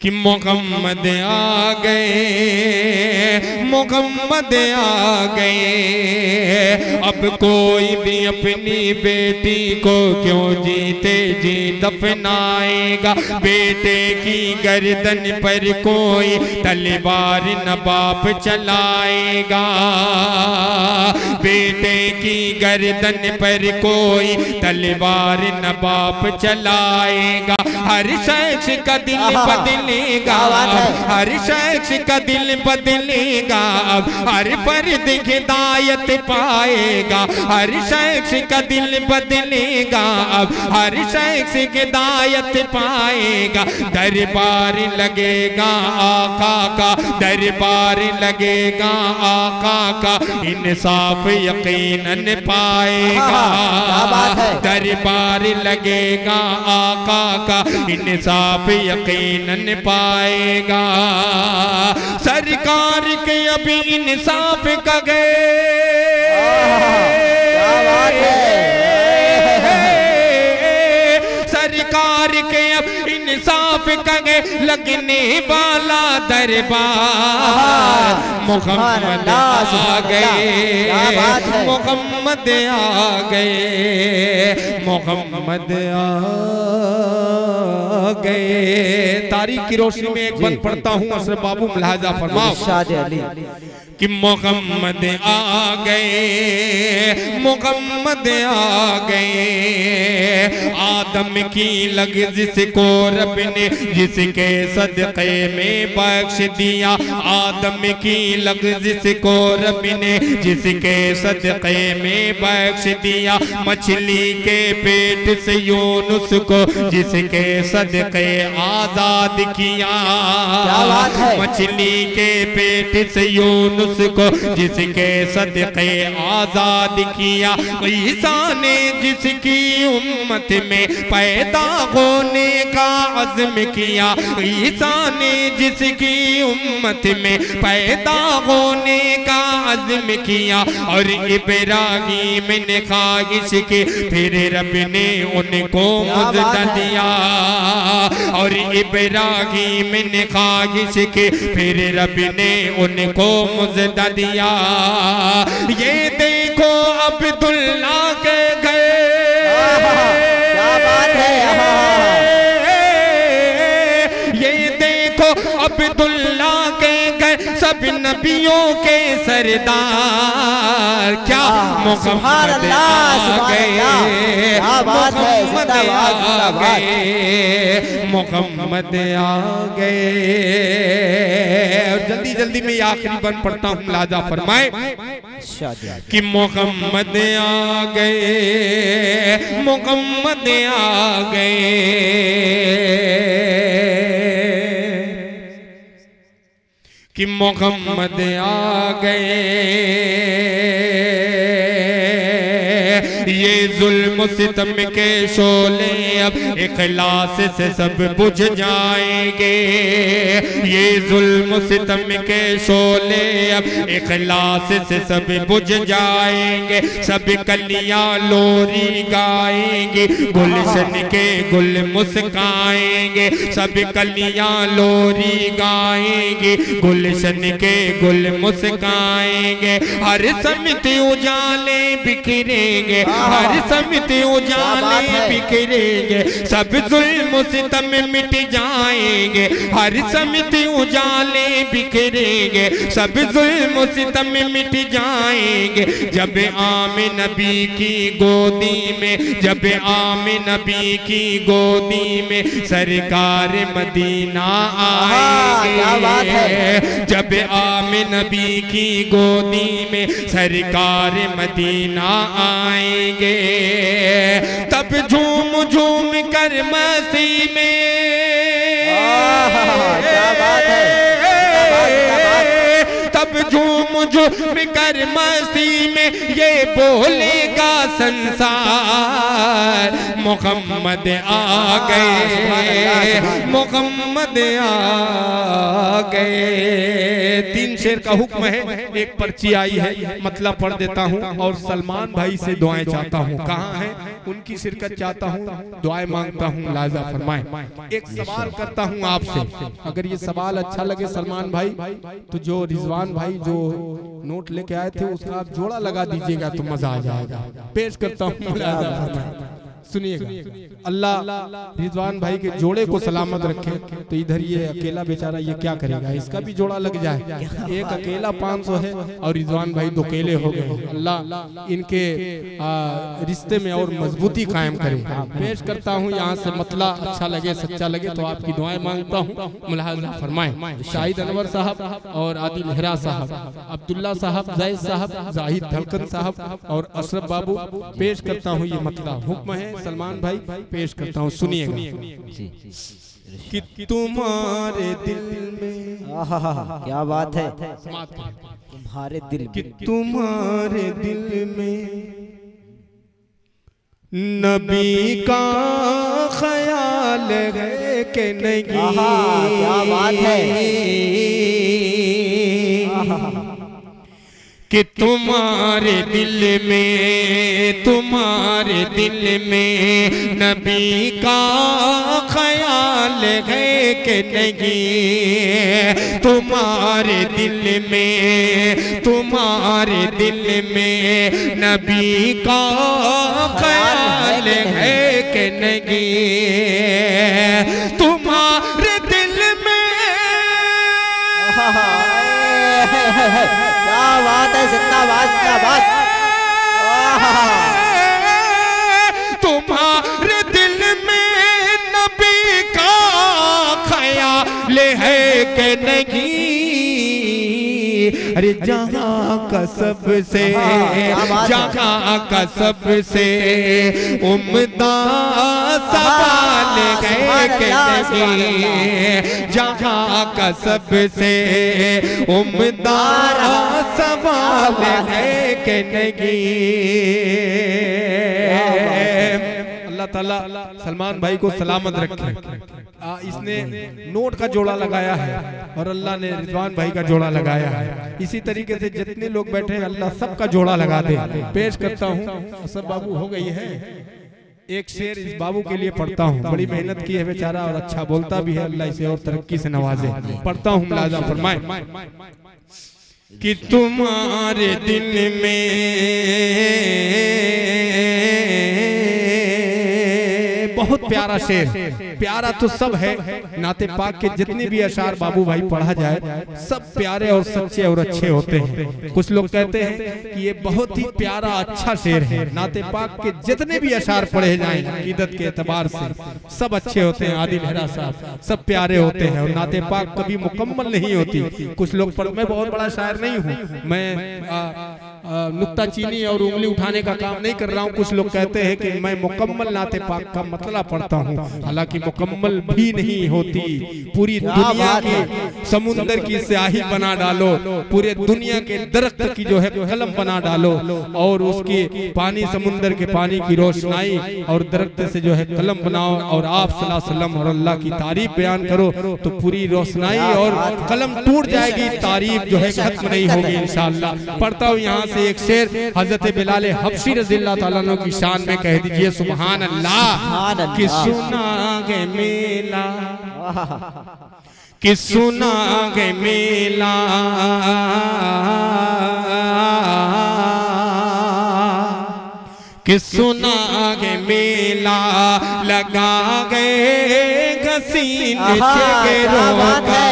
कि मोहम्मद आ गए, मोहम्मद आ गए। अब कोई भी अपनी बेटी को क्यों जीते जी दफनाएगा। बेटे की गर्दन पर कोई तलवार न बाप चलाएगा। बेटे की गर्दन पर कोई तलवार न बाप चलाएगा। हर शख्स का दिल बदलेगा, हर शख्स का दिल बदलेगा। अब हर फर्द हिदायत पाएगा, हर शख्स का दिल बदलेगा। अब हर शख्स हिदायत पाएगा। दरबार लगेगा आका का, दरबार लगेगा आका का। इंसाफ यकीनन पाएगा। दरबार लगेगा आका का, इंसाफ यकीनन पाएगा। सरकार के अभी इंसाफ का गए, सरकार के अब इंसाफ का गए। लगने वाला दरबार मोहम्मद आ गए, मोहम्मद आ गए, मोहम्मद आ गए। तारीख की रोशनी में एक बंद पढ़ता हूँ, असर बाबू लिहाजा फरमाओ। कि मोहम्मद आ गए, मोहम्मद आ गए। आदम की लग जिसको रब ने जिसके सदक़े में बख्श दिया। आदम की लग जिसको रब ने जिसके सदक़े में बख्श दिया। मछली के पेट से यूनुस को जिसके सदक़े आजाद किया। मछली के पेट से यूनुस को जिसके सदक़े आजाद किया। ईसा ने जिसकी उम्मत में पैदा होने का अज़्म किया। ईसा ने जिसकी उम्मत में पैदा होने का अज़्म किया। और इब्राहीम ने ख्वाहिश की, फिर रब ने उनको मुज़्ज़ा दिया। और इब्राहीम ने ख्वाहिश की, फिर रब ने उनको मुज़्ज़ा दिया। ये देखो अब्दुल्ला के गए, क्या बात है। ये देखो अब्दुल्ला के गए, सब नबियों के सरदार क्या मोहम्मद आ गए, मोहम्मद आ गए, मोहम्मद आ गए। और जल्दी जल्दी में आखिरी बन पढ़ता हूँ, लाजा फरमाए कि मोहम्मद आ गए, मोहम्मद आ गए, कि मोहम्मद आ गए। ये जुल्म सितम के शोले अब इखलास से सब बुझ जाएंगे, ये जुल्म सितम के शोले अब इखलास से सब बुझ जाएंगे। सब कलियां लोरी गाएंगे, गुलशन के गुल मुस्काएंगे, सब कलियां लोरी गाएंगे, गुलशन के गुल मुस्काएंगे। हर समित उजाले बिखरेंगे, हर समित उजाले बिखरेंगे, सब जुल्म सितम मिट जाएंगे, हर समित उजाले बिखरेंगे, सब जुल्म सितम मिट जाएंगे। जब आम नबी की गोदी में, जब आम नबी की गोदी में सरकार मदीना आएंगे, जब आम नबी की गोदी में सरकार मदीना आएंगे, तब झूम झूम कर मस्ती में, क्या बात है, तब झूम झूम कर मस्ती में ये बोलेगा संसार, मोहम्मद आ गए, मोहम्मद आ गए। 3 शेर का हुक्म है, एक पर्ची आई है, मतलब पढ़ देता हूँ और सलमान भाई से दुआएं चाहता हूँ। कहाँ है, उनकी शिरकत चाहता हूँ, दुआएं मांगता हूँ, लाजा फरमाए। एक सवाल करता हूँ आपसे, अगर ये सवाल अच्छा लगे सलमान भाई तो जो रिजवान भाई जो नोट लेके आए थे उसका आप जोड़ा लगा दीजिएगा तो मजा आ जाएगा। पेश करता हूँ, सुनिएगा। अल्लाह रिजवान भाई के जोड़े को सलामत रखे। तो इधर ये अकेला बेचारा ये क्या करेगा, इसका भी जोड़ा लग जाए। एक अकेला 500 है और रिजवान भाई 2 केले हो गए। अल्लाह इनके रिश्ते में और मजबूती कायम करे। पेश करता हूँ यहाँ से, मतला अच्छा लगे सच्चा लगे तो आपकी दुआएं मांगता हूँ, मुलाहजा फरमाएं। शाहिद अनवर साहब और आदिल हेरा साहब, अब्दुल्ला साहब, जैद साहब, जाहिद धड़कन साहब और अशरफ बाबू। पेश करता हूँ ये मतला, हुक्म है सलमान भाई, पेश करता हूँ, सुनिएगा। कि तुम्हारे दिल में, क्या बात है, तुम्हारे दिल में, कि तुम्हारे दिल में नबी का ख्याल है कि नहीं, क्या बात है, कि तुम्हारे दिल में, तुम्हारे दिल में नबी का ख्याल है कि नहीं, तुम्हारे दिल में, तुम्हारे दिल में नबी का ख्याल है कि नहीं, तुम्हारे दिल में, क्या बात है, जिंदाबाद जिंदाबाद। तुम्हारे दिल में नबी का ख्याल है कि नहीं, अरे जहाँ का सबसे, जहाँ का सबसे उम्दा सवाल है कि नहीं, जहाँ का सबसे उम्दा सवाल है कि नहीं। अल्लाह ताला सलमान भाई को सलामत रखे। इसने नोट का जोड़ा लगाया है और अल्लाह ने रिजवान भाई का जोड़ा लगाया है। इसी तरीके से जितने लोग बैठे हैं अल्लाह सबका जोड़ा लगा दे। पेश करता हूँ, सब बाबू हो गई है। एक शेर इस बाबू के लिए पढ़ता हूँ, बड़ी मेहनत की है बेचारा और अच्छा बोलता भी है, अल्लाह इसे और तरक्की से नवाजे। पढ़ता हूँ, मुलाजा फरमाए। कि तुम्हारे दिल में बहुत प्यारा शेर, प्यारा तो सब है, नाते पाक के जितने भी अशार बाबू भाई पढ़ा जाए सब प्यारे और सच्चे और अच्छे होते हैं। कुछ लोग कहते हैं कि ये बहुत ही प्यारा अच्छा शेर है। नाते पाक के जितने भी अशार पढ़े जाएं अकीदत के एतबार से सब अच्छे होते हैं। आदिल हेरा साहब सब प्यारे होते हैं और नाते पाक कभी मुकम्मल नहीं होती। कुछ लोग पढ़, मैं बहुत बड़ा शायर नहीं हूँ, मैं नुक्ता चीनी और उंगली उठाने का काम नहीं कर रहा हूँ। कुछ लोग कहते हैं कि मैं मुकम्मल नाते पाक का मतलब पढ़ता हूँ, हालांकि मुकम्मल भी नहीं होती। पूरी दुनिया की समुंदर की स्याही बना डालो, पूरे दुनिया के दरख्त की जो है कलम बना डालो और उसकी पानी समुंदर के पानी की रोशनाई और दरख्त से जो है कलम बनाओ और आप सल्लल्लाहु अलैहि वसल्लम और अल्लाह की तारीफ बयान करो तो पूरी रोशनाई और कलम टूट जाएगी, तारीफ जो है खत्म नहीं होगी इंशाअल्लाह। पढ़ता हूँ यहाँ से एक शेर हजरत बिलाल हबशी रज़ियल्लाहु ताला अन्हु की शान में कह दीजिए सुभान अल्लाह। कि सुना गे मेला, कि सुना गे मेला, कि सुना गे मेला लगा गए घसीन के रोका,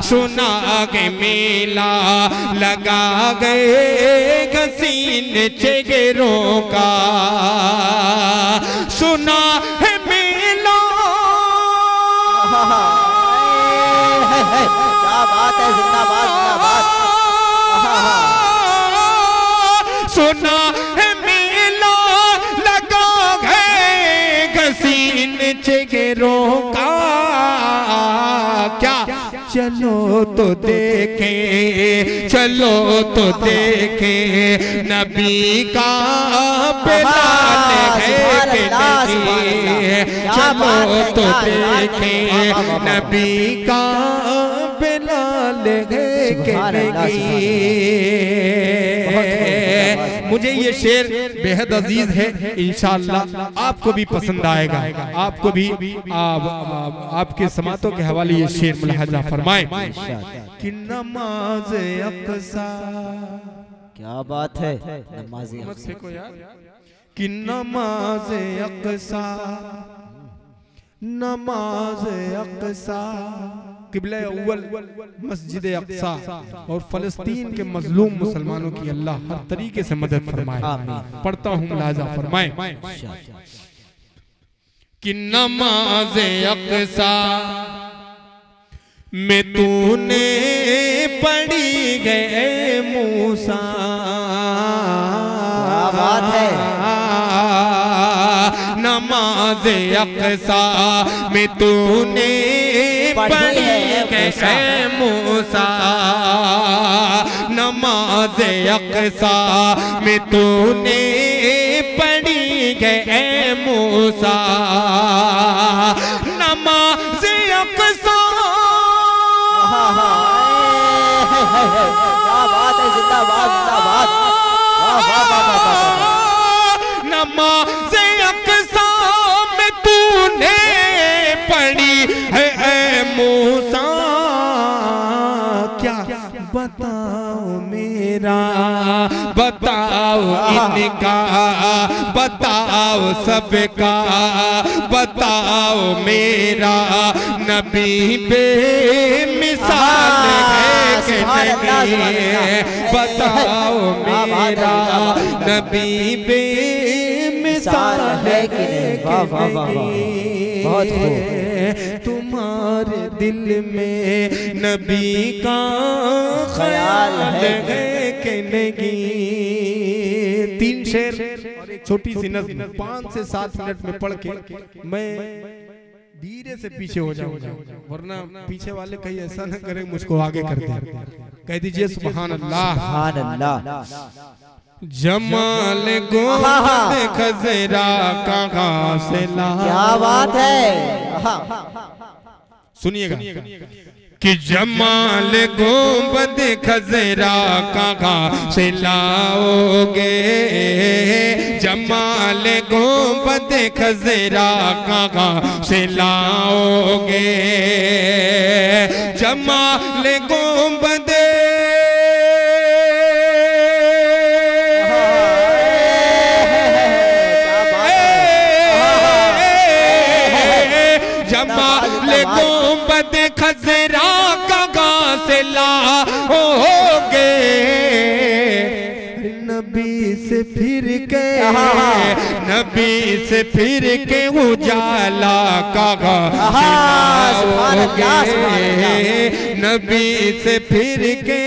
सुना गे मेला लगा गए घसीन चेगरों का, सुना है मेला। क्या बात है, जिंदाबाद जिंदाबाद। सुना है मेला लगा है घसीन चेगरों का, क्या चलो तो देखे, चलो तो देखे नबी का बिलाल है कि नहीं, चलो तो देखे नबी का बिलाल है कि नहीं। मुझे ये शेर बेहद अजीज है, इंशाअल्लाह आपको भी पसंद आएगा, आपको भी आपके समातों के हवाले ये शेर मुलाहजा फरमाएं कि नमाज अक़सा, क्या बात है, नमाज कि नमाज अक़सा, नमाज अक़सा क़िबला अव्वल मस्जिद अक़सा और फ़लस्तीन के मज़लूम मुसलमानों की अल्लाह हर तरीके से मदद फरमाए। पढ़ता हूँ मुलाहजा फरमाए कि नमाज अक़सा में तूने पढ़ी गए मूसा, बात है, नमाज अक़सा में तूने पढ़ी गए मूसा, नमाज अक़सा में तूने पढ़ी गए मूसा, नमाज अक़सा। क्या बात है, जिंदाबाद जिंदाबाद। नमाज अक़सा में तूने पढ़ी है मूसा, क्या बताओ मेरा, बताओ इनका, बताओ सबका, बताओ मेरा नबी बेमिसाल है कि नहीं, बताओ मेरा नबी बेमिसाल है कि नहीं। बहुत खूब। तुम्हारे दिल में नबी का ख्याल है कि नहीं। 3 शेर और एक छोटी सी नज़्म 5 से 7 मिनट में पढ़ के मैं धीरे से पीछे हो जाऊंगा, वरना पीछे वाले कहीं ऐसा ना करे मुझको आगे कर दे। कह दीजिए सुभान अल्लाह। सुभान अल्लाह। जमाल गोद खजरा कहाँ से ला। क्या बात है। सुनिएगा कि जमाल गोबद खजरा कहाँ से लाओगे, जमाल गोबद खजरा कहाँ से लाओगे, जमाल गोबद बद खजरा कहाँ से लाओगे, नबी से फिर के, नबी से फिर के उजाला कहाँ से लाओगे, नबी से फिर के।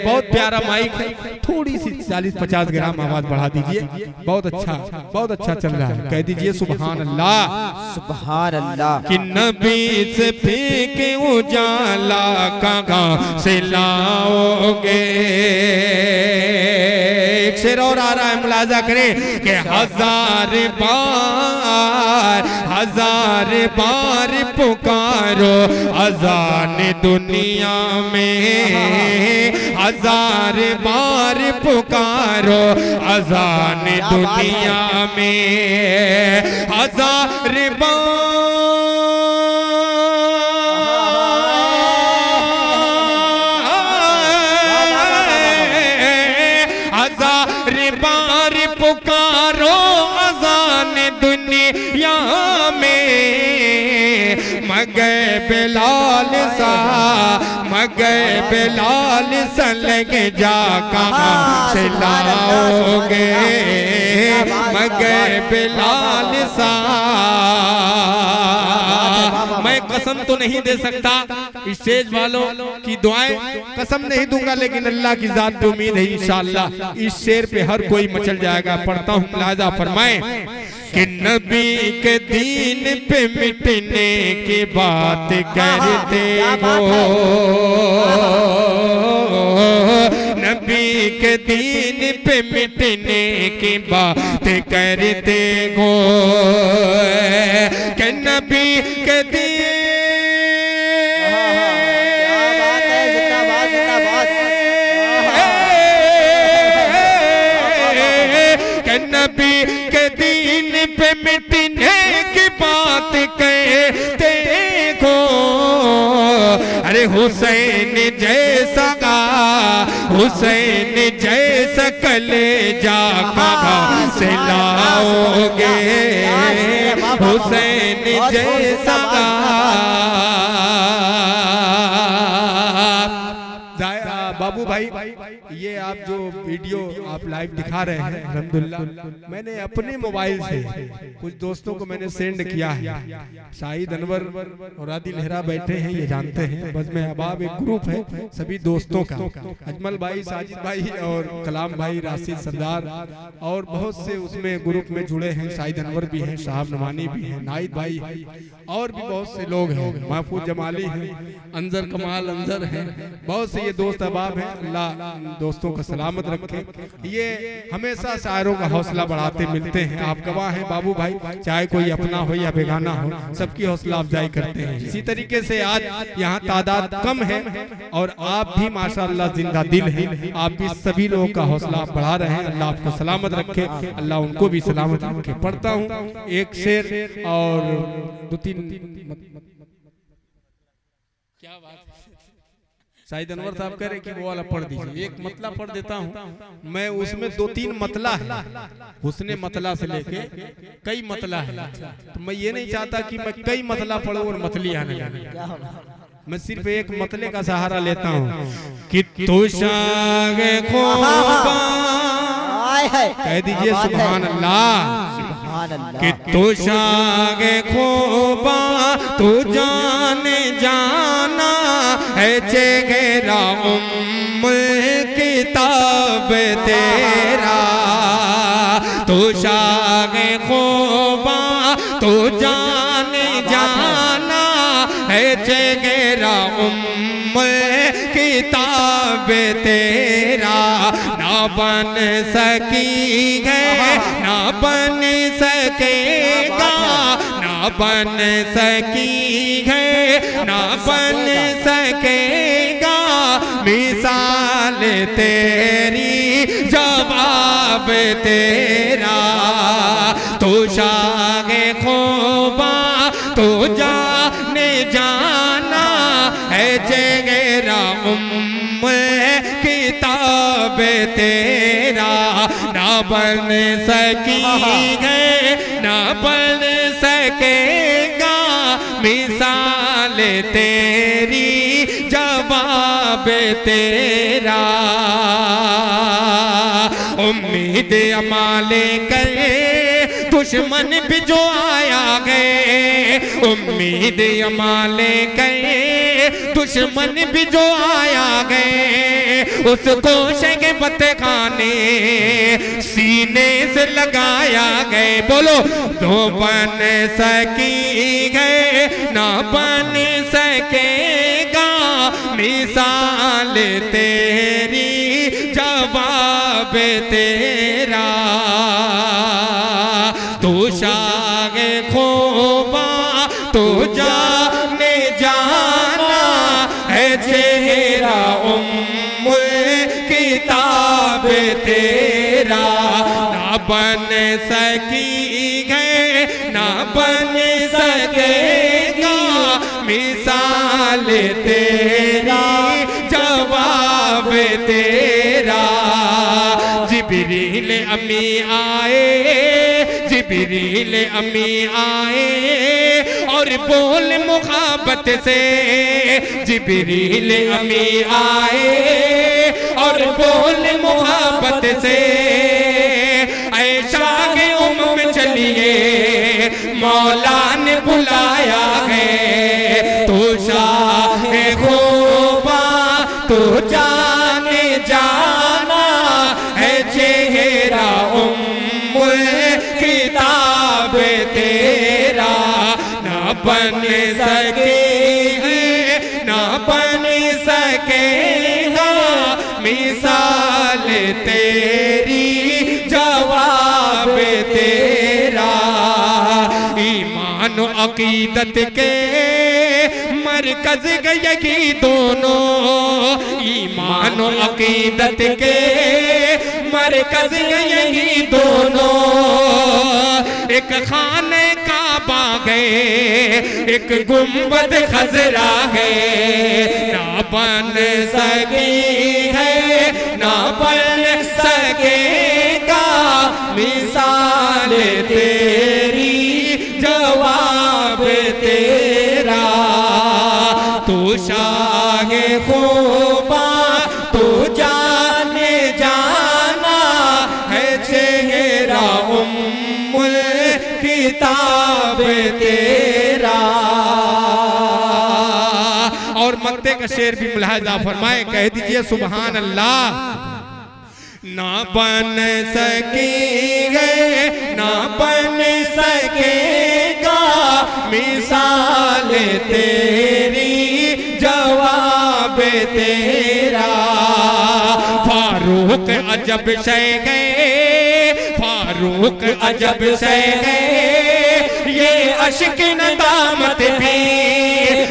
बहुत प्यारा माइक है, थोड़ी सी 40-50 ग्राम आवाज बढ़ा दीजिए। बहुत अच्छा चल रहा है। कह दीजिए सुभान अल्लाह, सुभान अल्लाह। कि नबी से फिर के उजाला कहाँ से लाओगे। एक शेर और आ रहा है, मुलाजा करें कि हजार बार पुकारो अज़ान दुनिया में, हजार बार पुकारो अज़ान दुनिया में, हजार बार पुकारो अज़ान दुनिया में, मगर बिलाल सा लगे जा कहाँ से लाओगे, मगर बिलाल सा। मैं कसम तो नहीं दे सकता स्टेज वालों की दुआएं, कसम नहीं दूंगा, लेकिन अल्लाह की जात पे उम्मीद है इंशाअल्लाह इस शेर पे हर कोई मचल जाएगा। पढ़ता हूँ, मुलाजा फरमाएं कि नबी के दीन पे मिटने की बात करते हो, नबी के दीन पे मिटने की बात करते हो, कि नबी के दीन नबी के दीन पे मिटने की बात कहते हो। अरे हुसैन जैसा कलेजा कहाँ से लाओगे, हुसैन जैसा। बाबू भाई, ये आप जो वीडियो आप लाइव दिखा रहे हैं, अल्हम्दुलिल्लाह मैंने अपने मोबाइल से कुछ दोस्तों को मैंने सेंड किया है। शाहिद अनवर और आदिल हेरा बैठे हैं, ये जानते हैं। बस में अहबाब एक ग्रुप है सभी दोस्तों का, अजमल भाई, साजिद भाई और कलाम भाई, राशिद सरदार और बहुत से उसमें ग्रुप में जुड़े हैं। शाहिद अनवर भी हैं, साहब नवानी भी हैं, नाइद भाई और भी बहुत से लोग हैं, महफूज जमाली हैं, अंजर कमाल अंजर हैं, बहुत से ये दोस्त अहबाब हैं। अल्लाह दोस्तों को सलामत रखे। ये हमेशा शायरों का हौसला बढ़ाते मिलते हैं। आप गवाह हैं बाबू भाई, चाहे कोई अपना हो या बेगाना हो, सबकी हौसला अफजाई करते हैं। इसी तरीके से आज यहाँ तादाद कम है और आप भी माशाअल्लाह जिंदा दिल हैं, आप भी सभी लोगों का हौसला बढ़ा रहे हैं। अल्लाह आपको सलामत रखे, अल्लाह उनको भी सलामत रखे। पढ़ता हूँ एक शेर और 2-3 क्या बात। शाहिद अनवर साहब कह रहे कि वो वाला पढ़ दीजिए, एक मतला पढ़ देता हूँ मैं। उसमें 2-3 मतला है, हुस्ने मतला से लेके कई मतला है, तो मैं ये नहीं चाहता कि मैं कई मतला पढ़ूं और मतली आने लगे। मैं सिर्फ एक मतले का सहारा लेता हूँ कि तू शागे खूबा, कह दीजिए सुभान अल्लाह, कि तू शागे खूबा तू जाने जाना है, चेहरा किताब तेरा, तू शागे खूबा तू जाने जाना है, चेहरा किताब तेरा। ना बन सकी है ना बन सकेगा, ना बन सकी है ना बन सकेगा, मिसाल तेरी जवाब तेरा। तू शागे खूबा तू जाने जाना है, चेहरा किताब तेरा। ना बन सकी है ना बन सकेगा, मिसाल तेरी जवाब तेरा। उम्मीद अमाले करे दुश्मन भी जो आया गए, उम्मीद अमाले गए दुश्मन भी जो आया गए, उसको शगबत खाने सीने से लगाया गए। बोलो दो बन सकी गए ना बन सकेगा, मिसाल तेरी जवाब तेरा। तू शागे खोबा तो जाने जाना है चेहरा उम्मुल किताब तेरा। ना बन सकी गए ना बन सकेगा, मिसाल तेरा जवाब तेरा। जिब्रील अमी आए, जिब्रील अमी आए और बोल मुहब्बत से, जिब्रील अमी आए और बोल मुहब्बत से। ऐशा के में चलिए मौला ने बुलाया है, तो शाह खूबा तो जाने जाना है चेहरा उम्मुल किताब तेरा। ना बन सके है ना बन सकेगा, मिसाल तेरी जवाब तेरा। ईमान अकीदत के मरकज गए दोनों, ईमान अकीदत के मरकज यही दोनों। एक खाने काबा गए एक गुंबद खजरा है, ना बन सकी है ना बन सकेगा, मिसाल तेरी जवाब तेरा। तू शाहे खूबा तू जाने जाना है चेहरा उम्मुल किताब तेरा। और मक्ते का शेर भी मुलाहिजा फरमाए, कह दीजिए सुभान अल्लाह। ना बन सकेगा ना बन सकेगा, मिसाल तेरी जवाब तेरा। फारूक अजब शय गए, फारूक अजब शय गए, ये अश्क नदामत भी।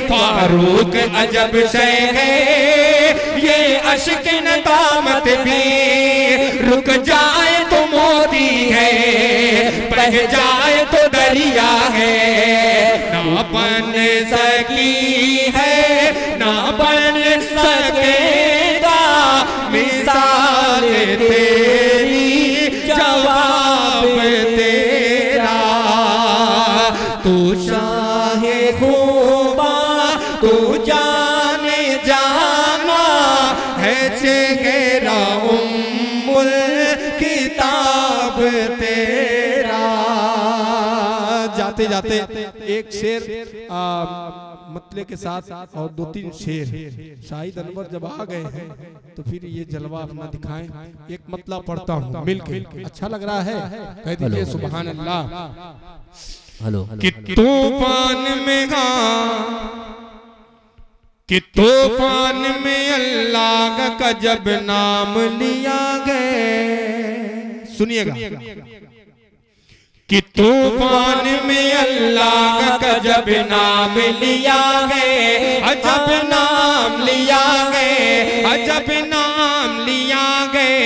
फारूक अजब शय गए, ये अश्क नदामत भी। रुक जाए तो मोदी है, बह जाए तो दरिया है। ना बन सकी है ना बन सकेगा, मिसाल तेरी जवाब तेरा। तू शाहे खूबा तू जाने जाना है चेहरा उम्मुल किताब तेरा। जाते जाते एक शेर मतले के साथ और दो तीन शेर। शाहिद अनवर जब आ गए हैं तो फिर ये जलवा अपना दिखाएं। एक मतला पढ़ता हूँ मिलके, अच्छा लग रहा है, कह दीजिए सुभान अल्लाह। हेलो कि तूफान में कि तूफान में अल्लाह का जब नाम लिया गए, सुनिएगा। कि तूफान में अल्लाह का जब नाम लिया गए, अजब नाम लिया गए, अजब नाम लिया गए।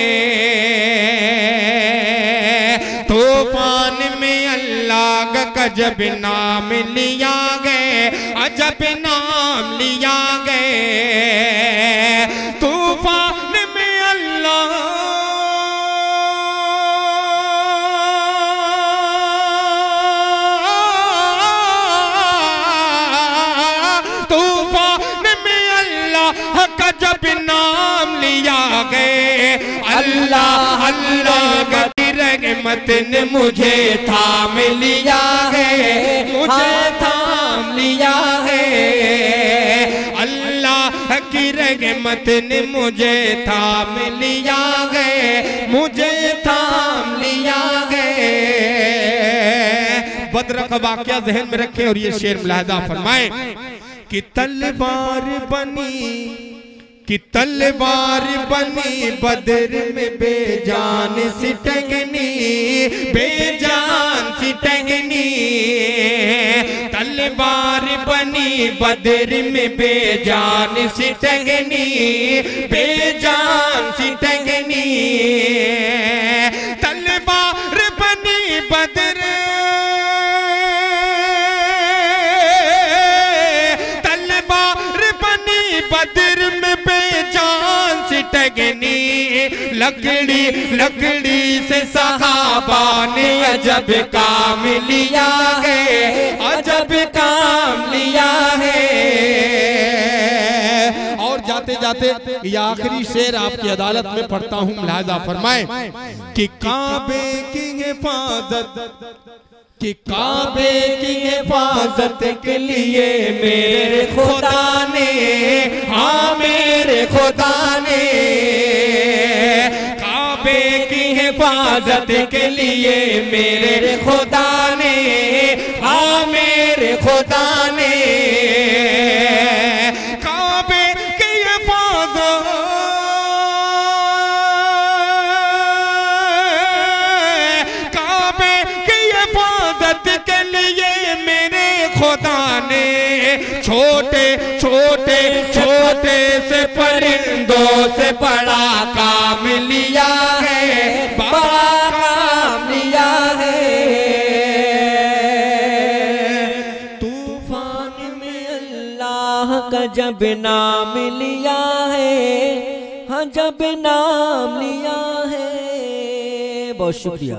तूफान में अल्लाह का जब नाम लिया गए, अजब नाम लिया गए। तूफान में अल्लाह जब नाम लिया गए, अल्लाह अल्लाह की रहमत ने मुझे थाम लिया है, मुझे थाम लिया है। अल्लाह की रहमत ने मुझे थाम लिया है, मुझे थाम लिया है। बद्र का वाक़या ज़हन में रखें और ये शेर मुलाहिज़ा फरमाएं कि तलवार बनी बद्र में बेजान सिटकनी, बेजान सिटकनी। तलवार बनी बद्र में बेजान सिटकनी, बेजान सिटकनी। तलवार बनी बद्र, बद्र में बेजान सिटकनी। लकड़ी से सहाबा ने अजब काम लिया है, अजब काम लिया है। और जाते जाते ये आखिरी शेर आपकी अदालत में पढ़ता हूँ, मुलाहिज़ा फरमाएं कि काबे की हिफाजत के लिए मेरे खुदा ने, हाँ मेरे खुदा ने, काबे की हिफाजत के लिए मेरे खुदा ने, हाँ मेरे खुदा ने। काबे की हिफाजत, काबे की हिफाजत के लिए मेरे खुदा ने छोटे छोटे छोटे से परिंदों से बड़ा काम लिया है, बड़ा काम लिया है। तूफान में अल्लाह का जब नाम लिया है, हाँ जब नाम लिया है। बहुत शुक्रिया।